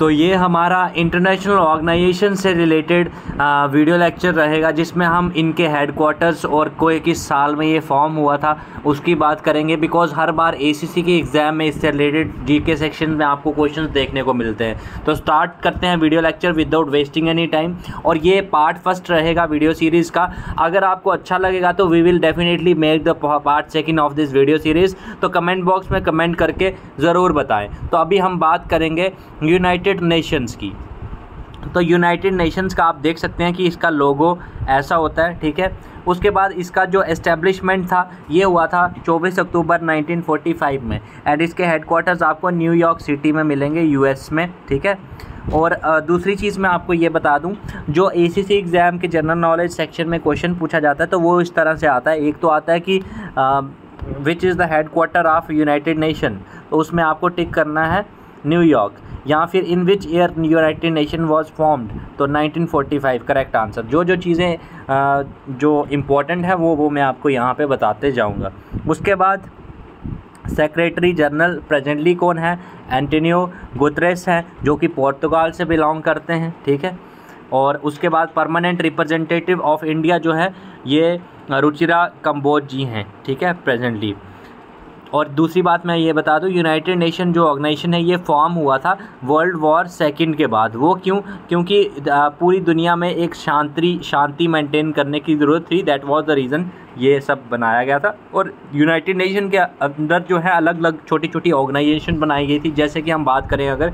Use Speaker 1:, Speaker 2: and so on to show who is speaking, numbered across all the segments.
Speaker 1: तो ये हमारा इंटरनेशनल ऑर्गेनाइजेशन से रिलेटेड वीडियो लेक्चर रहेगा, जिसमें हम इनके हेडक्वार्टर्स और कोई किस साल में ये फॉर्म हुआ था उसकी बात करेंगे। बिकॉज हर बार एसीसी के एग्ज़ाम में इससे रिलेटेड जीके सेक्शन में आपको क्वेश्चंस देखने को मिलते हैं। तो स्टार्ट करते हैं video lecture without wasting any time. और ये पार्ट फर्स्ट रहेगा वीडियो सीरीज़ का। अगर आपको अच्छा लगेगा तो we will definitely make the part second of this video series. तो कमेंट बॉक्स में कमेंट करके ज़रूर बताएँ। तो अभी हम बात करेंगे यूनाइटेड नेशंस की। तो यूनाइटेड नेशंस का आप देख सकते हैं कि इसका लोगो ऐसा होता है, ठीक है। उसके बाद इसका जो एस्टेब्लिशमेंट था ये हुआ था 24 अक्टूबर 1945 में। एंड इसके हेडक्वार्टर्स आपको न्यूयॉर्क सिटी में मिलेंगे, यूएस में, ठीक है। और दूसरी चीज़ मैं आपको ये बता दूं, जो एसीसी एग्ज़ाम के जनरल नॉलेज सेक्शन में क्वेश्चन पूछा जाता है तो वो इस तरह से आता है। एक तो आता है कि which is the headquarter of united nation, तो उसमें आपको टिक करना है न्यूयॉर्क। या फिर in which year united nation was formed, तो 1945 करेक्ट आंसर। जो चीज़ें जो इम्पोर्टेंट है वो मैं आपको यहाँ पे बताते जाऊँगा। उसके बाद सेक्रेटरी जनरल प्रेजेंटली कौन है? एंटोनियो गुतरेस हैं, जो कि पुर्तगाल से बिलोंग करते हैं, ठीक है। और उसके बाद परमानेंट रिप्रेजेंटेटिव ऑफ इंडिया जो है ये रुचिरा कंबोज जी हैं, ठीक है, प्रेजेंटली। और दूसरी बात मैं ये बता दूं, यूनाइटेड नेशन जो ऑर्गेनाइजेशन है ये फॉर्म हुआ था वर्ल्ड वॉर सेकंड के बाद। वो क्यों? क्योंकि पूरी दुनिया में एक शांति मेंटेन करने की ज़रूरत थी। दैट वाज द रीज़न ये सब बनाया गया था। और यूनाइटेड नेशन के अंदर जो है अलग अलग छोटी छोटी ऑर्गेनाइजेशन बनाई गई थी। जैसे कि हम बात करें अगर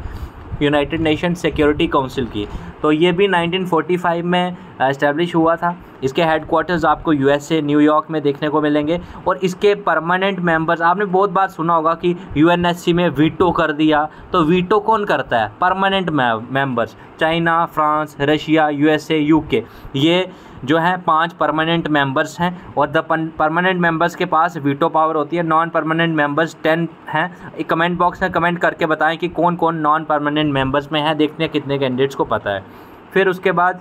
Speaker 1: यूनाइटेड नेशन सिक्योरिटी काउंसिल की, तो ये भी 1945 में एस्टेब्लिश हुआ था। इसके हेडक्वार्टर्स आपको यूएसए न्यूयॉर्क में देखने को मिलेंगे। और इसके परमानेंट मेंबर्स, आपने बहुत बार सुना होगा कि यूएनएससी में वीटो कर दिया, तो वीटो कौन करता है? Permanent members. China, France, Russia, USA, UK, ये जो हैं 5 परमानेंट मेंबर्स हैं। और द परमानेंट मेंबर्स के पास वीटो पावर होती है। नॉन परमानेंट मेंबर्स 10 हैं। एक कमेंट बॉक्स में कमेंट करके बताएं कि कौन कौन नॉन परमानेंट मेंबर्स में है, देखते हैं कितने कैंडिडेट्स को पता है। फिर उसके बाद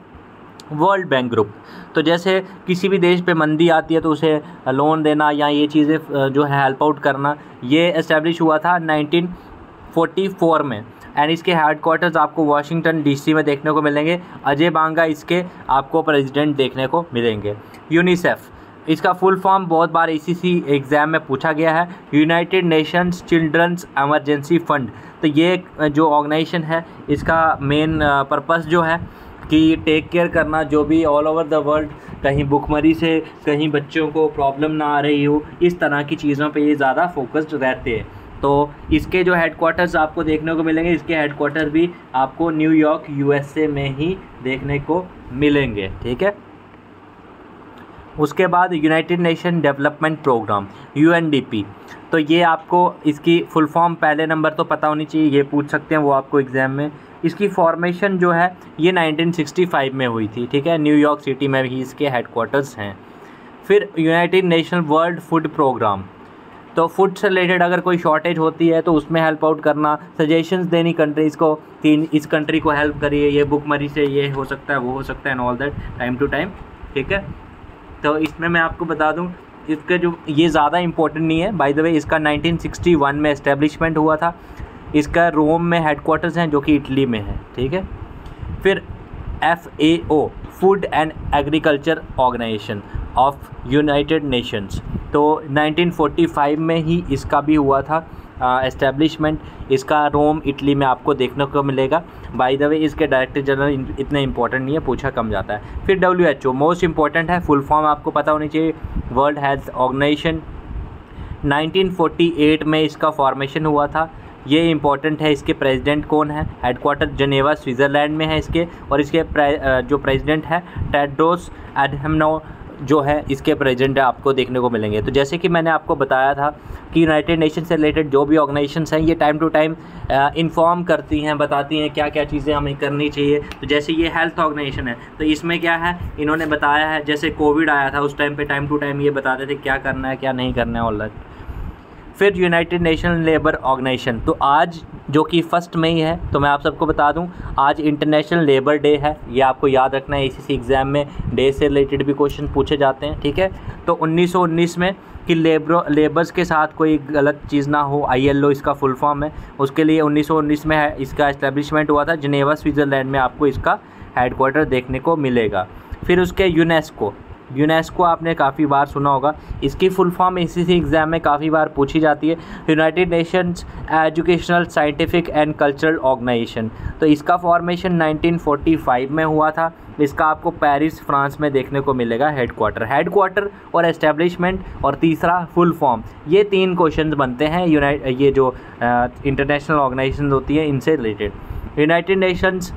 Speaker 1: वर्ल्ड बैंक ग्रुप, तो जैसे किसी भी देश पे मंदी आती है तो उसे लोन देना या ये चीज़ें जो है हेल्प आउट करना, ये एस्टेब्लिश हुआ था 1944 में। एंड इसके हेडक्वार्टर्स आपको वाशिंगटन डीसी में देखने को मिलेंगे। अजय बांगा इसके आपको प्रेसिडेंट देखने को मिलेंगे। यूनिसेफ, इसका फुल फॉर्म बहुत बार एसीसी एग्ज़ाम में पूछा गया है, United Nations children's emergency fund. तो ये जो ऑर्गेनाइजेशन है इसका मेन पर्पस जो है कि टेक केयर करना, जो भी ऑल ओवर द वर्ल्ड कहीं भुखमरी से कहीं बच्चों को प्रॉब्लम ना आ रही हो, इस तरह की चीज़ों पे ये ज़्यादा फोकस्ड रहते हैं। तो इसके जो हेडक्वार्टर्स आपको देखने को मिलेंगे, इसके हेडक्वार्टर भी आपको न्यूयॉर्क यूएसए में ही देखने को मिलेंगे, ठीक है। उसके बाद United Nation development programme UNDP, तो ये आपको इसकी फुल फॉर्म पहले नंबर तो पता होनी चाहिए, ये पूछ सकते हैं वो आपको एग्ज़ाम में। इसकी फॉर्मेशन जो है ये 1965 में हुई थी, ठीक है। न्यूयॉर्क सिटी में भी इसके हेडक्वार्टर्स हैं। फिर United Nation World Food Programme, तो फूड से रिलेटेड अगर कोई शॉर्टेज होती है तो उसमें हेल्प आउट करना, सजेशंस देनी कंट्रीज़ को कि इस कंट्री को हेल्प करिए, ये भुखमरी से ये हो सकता है वो हो सकता है, and all that time to time, ठीक है। तो इसमें मैं आपको बता दूं, इसका जो ये ज़्यादा इंपॉर्टेंट नहीं है बाय द वे, इसका 1961 में एस्टेब्लिशमेंट हुआ था। इसका रोम में हेडक्वार्टर्स हैं जो कि इटली में है, ठीक है। फिर FAO food and agriculture organisation of United Nations, तो 1945 में ही इसका भी हुआ था एस्टेब्लिशमेंट। इसका रोम इटली में आपको देखने को मिलेगा। बाय द वे इसके डायरेक्टर जनरल इतने इंपॉर्टेंट नहीं है, पूछा कम जाता है। फिर WHO मोस्ट इंपॉर्टेंट है, फुल फॉर्म आपको पता होनी चाहिए, वर्ल्ड हेल्थ ऑर्गेनाइजेशन। 1948 में इसका फॉर्मेशन हुआ था, ये इंपॉर्टेंट है। इसके प्रेसिडेंट कौन है? हेडक्वार्टर जनेवा स्विट्ज़रलैंड में है इसके। और इसके जो प्रेसिडेंट है टेड्रोस एडहैनम जो है इसके प्रेसिडेंट आपको देखने को मिलेंगे। तो जैसे कि मैंने आपको बताया था कि यूनाइटेड नेशन से रिलेटेड जो भी ऑर्गेनाइजेशंस हैं ये टाइम टू टाइम इन्फॉर्म करती हैं, बताती हैं क्या क्या चीज़ें हमें करनी चाहिए। तो जैसे ये हेल्थ ऑर्गेनाइजेशन है, तो इसमें क्या है, इन्होंने बताया है, जैसे कोविड आया था उस टाइम पे टाइम टू टाइम ये बताते थे क्या करना है क्या नहीं करना है, ऑल दैट। फिर यूनाइटेड नेशन लेबर ऑर्गेनाइजेशन, तो आज जो कि 1 मई है, तो मैं आप सबको बता दूं आज इंटरनेशनल लेबर डे है, ये आपको याद रखना है। एसीसी एग्ज़ाम में डे से रिलेटेड भी क्वेश्चन पूछे जाते हैं, ठीक है। तो 1919 में कि लेबर्स के साथ कोई गलत चीज़ ना हो, ILO इसका फुल फॉर्म है। उसके लिए 1919 में है इसका एस्टेब्लिशमेंट हुआ था। जिनेवा स्विट्ज़रलैंड में आपको इसका हेडक्वार्टर देखने को मिलेगा। फिर उसके यूनेस्को आपने काफ़ी बार सुना होगा। इसकी फुल फॉर्म ACC एग्ज़ाम में काफ़ी बार पूछी जाती है, United Nations educational scientific and cultural organisation. तो इसका फॉर्मेशन 1945 में हुआ था। इसका आपको पेरिस फ्रांस में देखने को मिलेगा हेडक्वार्टर और एस्टेब्लिशमेंट, और तीसरा फुल फॉर्म। ये 3 क्वेश्चन बनते हैं ये जो इंटरनेशनल ऑर्गेनाइजेशन होती है इनसे related. United Nations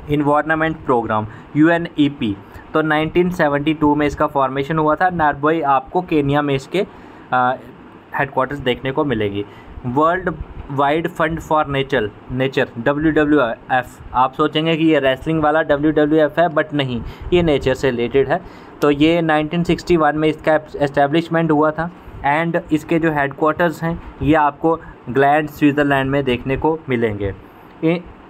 Speaker 1: environment programme UNEP, तो 1972 में इसका फॉर्मेशन हुआ था। नायरोबी आपको केन्या में इसके हेडक्वार्टर्स देखने को मिलेगी। World wide fund for nature WWF, आप सोचेंगे कि ये रेसलिंग वाला WWF है, बट नहीं, ये नेचर से रिलेटेड है। तो ये 1961 में इसका एस्टेब्लिशमेंट हुआ था। एंड इसके जो हेडक्वार्टर्स हैं ये आपको ग्लैंड स्विट्ज़रलैंड में देखने को मिलेंगे।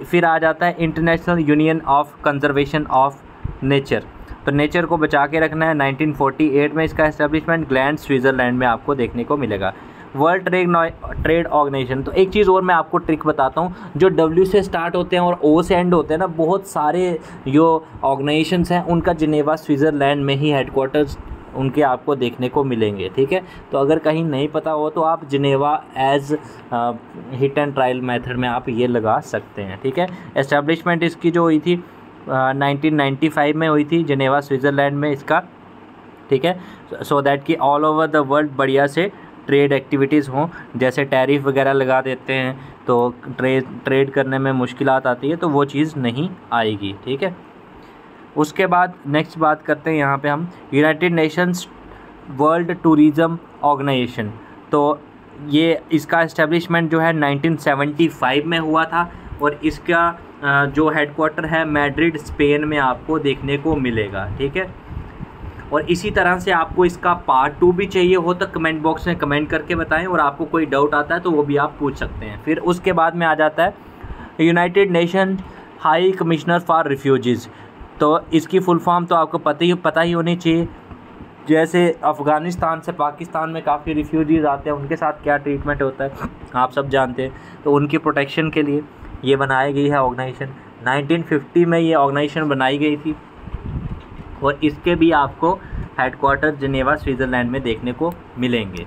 Speaker 1: फिर आ जाता है international union of conservation of nature, तो नेचर को बचा के रखना है। 1948 में इसका एस्टेब्लिशमेंट ग्लैंड स्विट्ज़रलैंड में आपको देखने को मिलेगा। वर्ल्ड ट्रेड ऑर्गेनाइजेशन, तो एक चीज़ और मैं आपको ट्रिक बताता हूँ, जो W से स्टार्ट होते हैं और O से एंड होते हैं ना, बहुत सारे जो ऑर्गेनाइजेशंस हैं उनका जिनेवा स्विट्ज़रलैंड में ही हेडक्वार्टर्स उनके आपको देखने को मिलेंगे। ठीक है, तो अगर कहीं नहीं पता हो तो आप Geneva as hit and trial method में आप ये लगा सकते हैं। ठीक है, एस्टेब्लिशमेंट इसकी जो हुई थी 1995 में हुई थी जिनेवा स्विट्ज़रलैंड में इसका। ठीक है, सो दैट कि ऑल ओवर द वर्ल्ड बढ़िया से ट्रेड एक्टिविटीज़ हों। जैसे टैरिफ वगैरह लगा देते हैं तो ट्रेड करने में मुश्किलात आती है, तो वो चीज़ नहीं आएगी। ठीक है, उसके बाद नेक्स्ट बात करते हैं यहाँ पे हम United Nations World Tourism Organisation. तो ये इसका एस्टेब्लिशमेंट जो है 1975 में हुआ था, और इसका जो हेडक्वार्टर है मैड्रिड स्पेन में आपको देखने को मिलेगा। ठीक है, और इसी तरह से आपको इसका पार्ट 2 भी चाहिए हो तो कमेंट बॉक्स में कमेंट करके बताएं, और आपको कोई डाउट आता है तो वो भी आप पूछ सकते हैं। फिर उसके बाद में आ जाता है United nation high commissioner for refugees. तो इसकी फुल फॉर्म तो आपको पता ही होनी चाहिए। जैसे अफ़गानिस्तान से पाकिस्तान में काफ़ी रिफ्यूजीज़ आते हैं, उनके साथ क्या ट्रीटमेंट होता है आप सब जानते हैं। तो उनकी प्रोटेक्शन के लिए ये बनाई गई है ऑर्गेनाइजेशन। 1950 में ये ऑर्गेनाइजेशन बनाई गई थी, और इसके भी आपको हेडक्वार्टर जिनेवा स्विट्ज़रलैंड में देखने को मिलेंगे।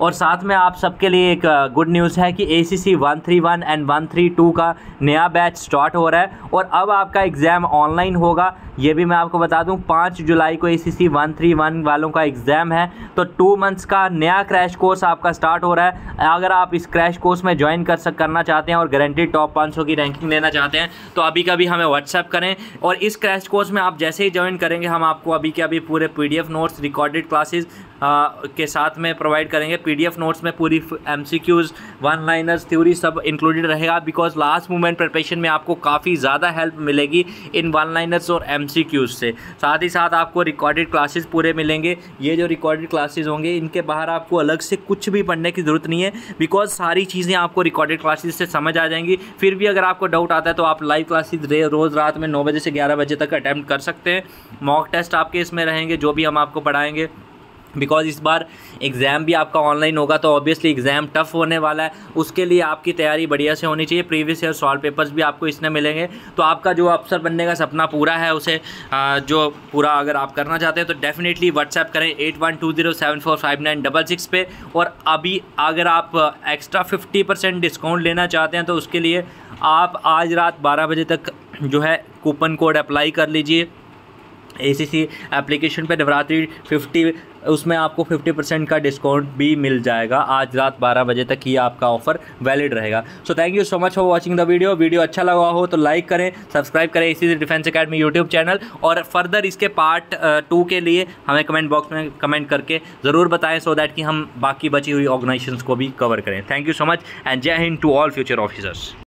Speaker 1: और साथ में आप सबके लिए एक गुड न्यूज़ है कि ACC 131 एंड 132 का नया बैच स्टार्ट हो रहा है, और अब आपका एग्ज़ाम ऑनलाइन होगा। ये भी मैं आपको बता दूं 5 जुलाई को ACC 131 वालों का एग्ज़ाम है। तो 2 मंथ्स का नया क्रैश कोर्स आपका स्टार्ट हो रहा है। अगर आप इस क्रैश कोर्स में ज्वाइन करना चाहते हैं और गारंटी टॉप 500 की रैंकिंग लेना चाहते हैं तो अभी कभी हमें व्हाट्सएप करें। और इस क्रैश कोर्स में आप जैसे ही ज्वाइन करेंगे हम आपको अभी के अभी पूरे PDF नोट्स रिकॉर्डेड क्लासेस के साथ में प्रोवाइड करेंगे। PDF नोट्स में पूरी MCQs, वन लाइनर्स, थ्योरी सब इंक्लूडेड रहेगा, बिकॉज लास्ट मोमेंट प्रिपरेशन में आपको काफ़ी ज़्यादा हेल्प मिलेगी इन वन लाइनर्स और MCQs से। साथ ही साथ आपको रिकॉर्डेड क्लासेस पूरे मिलेंगे। ये जो रिकॉर्डेड क्लासेस होंगे इनके बाहर आपको अलग से कुछ भी पढ़ने की ज़रूरत नहीं है, बिकॉज सारी चीज़ें आपको रिकॉर्डेड क्लासेस से समझ आ जाएंगी। फिर भी अगर आपको डाउट आता है तो आप लाइव क्लासेस रोज़ रात में 9 बजे से 11 बजे तक अटैम्प्ट कर सकते हैं। मॉक टेस्ट आपके इसमें रहेंगे जो भी हम आपको पढ़ाएंगे, बिकॉज इस बार एग्ज़ाम भी आपका ऑनलाइन होगा तो ऑब्वियसली एग्ज़ाम टफ होने वाला है। उसके लिए आपकी तैयारी बढ़िया से होनी चाहिए। प्रीवियस ईयर सॉल्व पेपर्स भी आपको इसमें मिलेंगे। तो आपका जो अफसर बनने का सपना पूरा है उसे जो पूरा अगर आप करना चाहते हैं तो डेफिनेटली व्हाट्सएप करें 8120745966 पे। और अभी अगर आप एक्स्ट्रा 50% डिस्काउंट लेना चाहते हैं तो उसके लिए आप आज रात 12 बजे तक जो है कूपन कोड अप्लाई कर लीजिए ACC एप्लीकेशन पे नवरात्रि 50, उसमें आपको 50% का डिस्काउंट भी मिल जाएगा। आज रात 12 बजे तक ही आपका ऑफ़र वैलिड रहेगा। So thank you so much for watching the video अच्छा लगा हो तो लाइक करें, सब्सक्राइब करें ACC defence academy YouTube channel, और फर्दर इसके पार्ट 2 के लिए हमें कमेंट बॉक्स में कमेंट करके ज़रूर बताएं, सो दैट कि हम बाकी बची हुई ऑर्गेनाइजेशंस को भी कवर करें। Thank you so much and Jai Hind to all future officers.